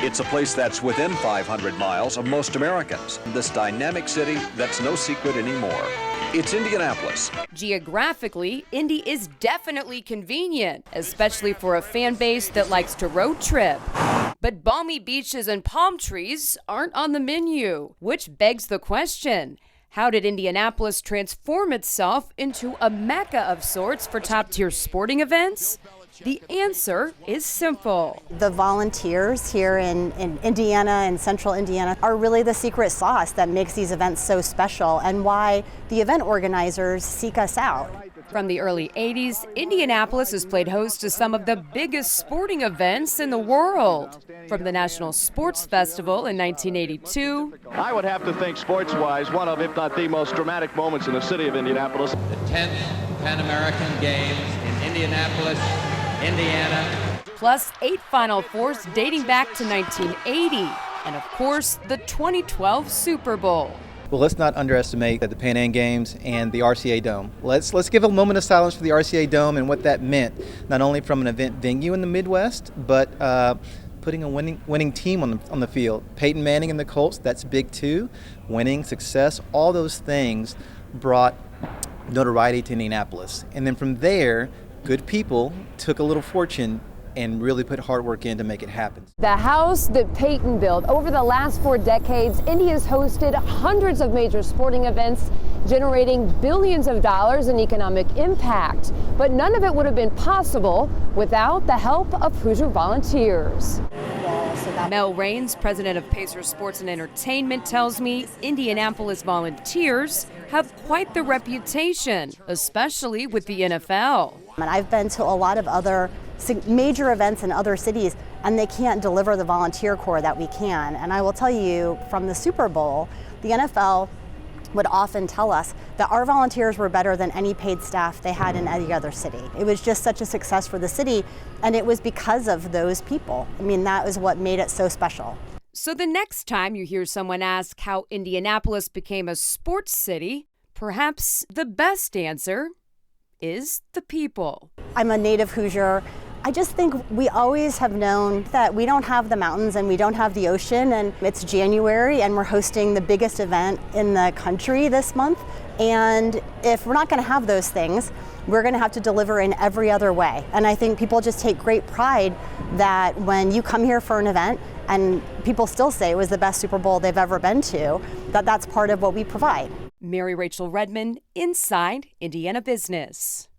It's a place that's within 500 miles of most Americans. This dynamic city that's no secret anymore. It's Indianapolis. Geographically, Indy is definitely convenient, especially for a fan base that likes to road trip. But balmy beaches and palm trees aren't on the menu, which begs the question: how did Indianapolis transform itself into a mecca of sorts for top-tier sporting events? The answer is simple. The volunteers here in Indiana and central Indiana are really the secret sauce that makes these events so special and why the event organizers seek us out. From the early 80s, Indianapolis has played host to some of the biggest sporting events in the world. From the National Sports Festival in 1982. I would have to think, sports-wise, one of, if not the most dramatic moments in the city of Indianapolis. The 10th Pan American Games in Indianapolis, Indiana. Plus 8 Final Fours dating back to 1980. And of course, the 2012 Super Bowl. Well, let's not underestimate the Pan Am Games and the RCA Dome. Let's give a moment of silence for the RCA Dome and what that meant, not only from an event venue in the Midwest, but putting a winning team on the field. Peyton Manning and the Colts, that's big too. Winning, success, all those things brought notoriety to Indianapolis. And then from there, good people took a little fortune and really put hard work in to make it happen. The house that Peyton built over the last 4 decades, Indy has hosted hundreds of major sporting events, generating billions of dollars in economic impact. But none of it would have been possible without the help of Hoosier volunteers. Mel Raines, president of Pacer Sports and Entertainment, tells me Indianapolis volunteers have quite the reputation, especially with the NFL. And I've been to a lot of other major events in other cities, and they can't deliver the volunteer corps that we can. And I will tell you, from the Super Bowl, the NFL would often tell us that our volunteers were better than any paid staff they had in any other city. It was just such a success for the city, and it was because of those people. I mean, that was what made it so special. So the next time you hear someone ask how Indianapolis became a sports city, perhaps the best answer is the people. I'm a native Hoosier. I just think we always have known that we don't have the mountains and we don't have the ocean, and it's January and we're hosting the biggest event in the country this month. And if we're not going to have those things, we're going to have to deliver in every other way. And I think people just take great pride that when you come here for an event and people still say it was the best Super Bowl they've ever been to, that's part of what we provide. Mary Rachel Redmond, Inside Indiana Business.